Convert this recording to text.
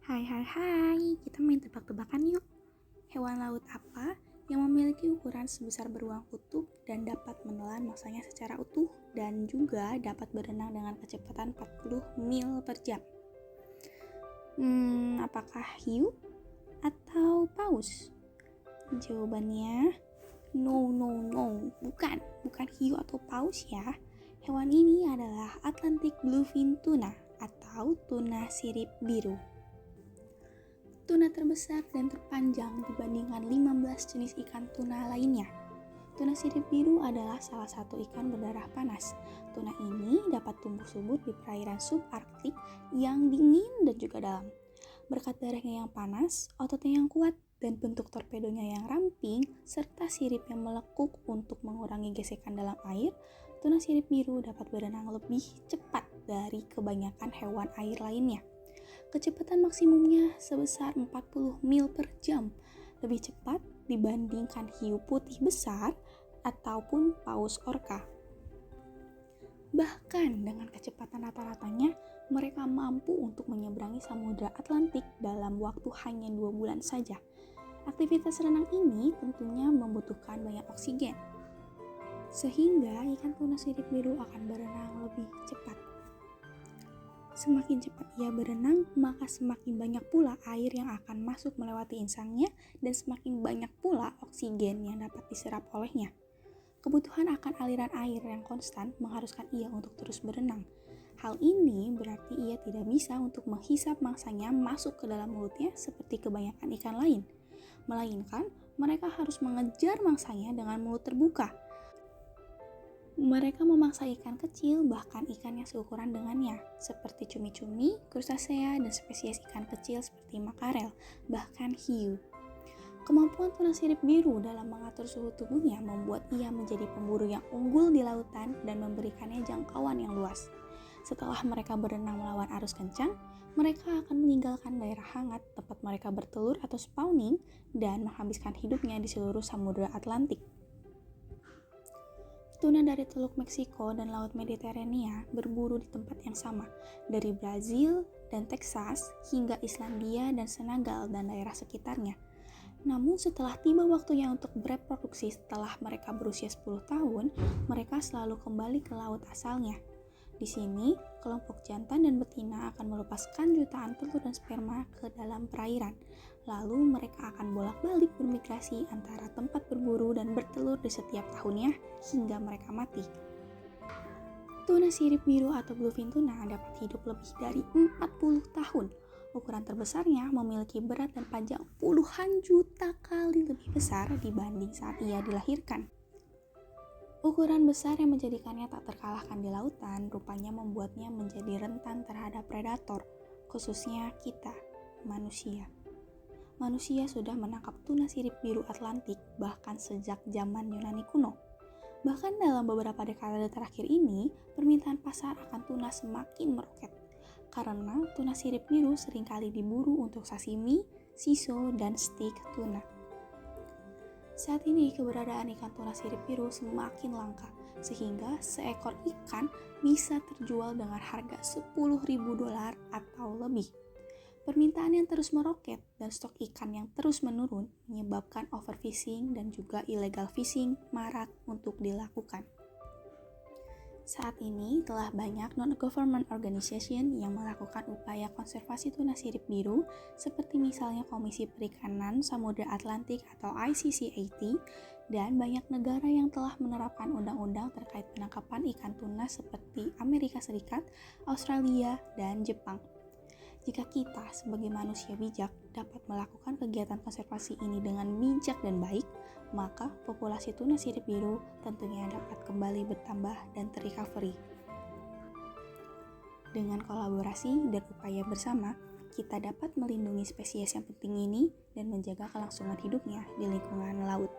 Hai hai hai, kita main tebak-tebakan yuk. Hewan laut apa yang memiliki ukuran sebesar beruang kutub dan dapat menelan mangsanya secara utuh dan juga dapat berenang dengan kecepatan 40 mil per jam? Apakah hiu atau paus? Jawabannya no, bukan hiu atau paus ya. Hewan ini adalah Atlantic bluefin tuna atau tuna sirip biru. Tuna terbesar dan terpanjang dibandingkan 15 jenis ikan tuna lainnya. Tuna sirip biru adalah salah satu ikan berdarah panas. Tuna ini dapat tumbuh subur di perairan subarktik yang dingin dan juga dalam. Berkat darahnya yang panas, ototnya yang kuat, dan bentuk torpedonya yang ramping, serta sirip yang melekuk untuk mengurangi gesekan dalam air, tuna sirip biru dapat berenang lebih cepat dari kebanyakan hewan air lainnya. Kecepatan maksimumnya sebesar 40 mil per jam, lebih cepat dibandingkan hiu putih besar ataupun paus orca. Bahkan dengan kecepatan rata-ratanya, mereka mampu untuk menyeberangi Samudra Atlantik dalam waktu hanya 2 bulan saja. Aktivitas renang ini tentunya membutuhkan banyak oksigen, sehingga ikan tuna sirip biru akan berenang lebih cepat. Semakin cepat ia berenang, maka semakin banyak pula air yang akan masuk melewati insangnya dan semakin banyak pula oksigen yang dapat diserap olehnya. Kebutuhan akan aliran air yang konstan mengharuskan ia untuk terus berenang. Hal ini berarti ia tidak bisa untuk menghisap mangsanya masuk ke dalam mulutnya seperti kebanyakan ikan lain, melainkan mereka harus mengejar mangsanya dengan mulut terbuka. Mereka memangsa ikan kecil, bahkan ikan yang seukuran dengannya, seperti cumi-cumi, krustasea, dan spesies ikan kecil seperti makarel, bahkan hiu. Kemampuan tuna sirip biru dalam mengatur suhu tubuhnya membuat ia menjadi pemburu yang unggul di lautan dan memberikannya jangkauan yang luas. Setelah mereka berenang melawan arus kencang, mereka akan meninggalkan daerah hangat tempat mereka bertelur atau spawning dan menghabiskan hidupnya di seluruh Samudra Atlantik. Tuna dari Teluk Meksiko dan Laut Mediterania berburu di tempat yang sama, dari Brazil dan Texas hingga Islandia dan Senegal dan daerah sekitarnya. Namun setelah tiba waktunya untuk bereproduksi setelah mereka berusia 10 tahun, mereka selalu kembali ke laut asalnya. Di sini, kelompok jantan dan betina akan melepaskan jutaan telur dan sperma ke dalam perairan. Lalu mereka akan bolak-balik bermigrasi antara tempat berburu dan bertelur di setiap tahunnya hingga mereka mati. Tuna sirip biru atau bluefin tuna dapat hidup lebih dari 40 tahun. Ukuran terbesarnya memiliki berat dan panjang puluhan juta kali lebih besar dibanding saat ia dilahirkan. Ukuran besar yang menjadikannya tak terkalahkan di lautan rupanya membuatnya menjadi rentan terhadap predator, khususnya kita, manusia. Manusia sudah menangkap tuna sirip biru Atlantik bahkan sejak zaman Yunani kuno. Bahkan dalam beberapa dekade terakhir ini, permintaan pasar akan tuna semakin meroket, karena tuna sirip biru seringkali diburu untuk sashimi, shiso, dan steak tuna. Saat ini keberadaan ikan tuna sirip biru semakin langka, sehingga seekor ikan bisa terjual dengan harga $10.000 atau lebih. Permintaan yang terus meroket dan stok ikan yang terus menurun menyebabkan overfishing dan juga illegal fishing marak untuk dilakukan. Saat ini telah banyak non-government organization yang melakukan upaya konservasi tuna sirip biru seperti misalnya Komisi Perikanan Samudra Atlantik atau ICCAT dan banyak negara yang telah menerapkan undang-undang terkait penangkapan ikan tuna seperti Amerika Serikat, Australia, dan Jepang. Jika kita sebagai manusia bijak dapat melakukan kegiatan konservasi ini dengan bijak dan baik, maka populasi tuna sirip biru tentunya dapat kembali bertambah dan terrecovery. Dengan kolaborasi dan upaya bersama, kita dapat melindungi spesies yang penting ini dan menjaga kelangsungan hidupnya di lingkungan laut.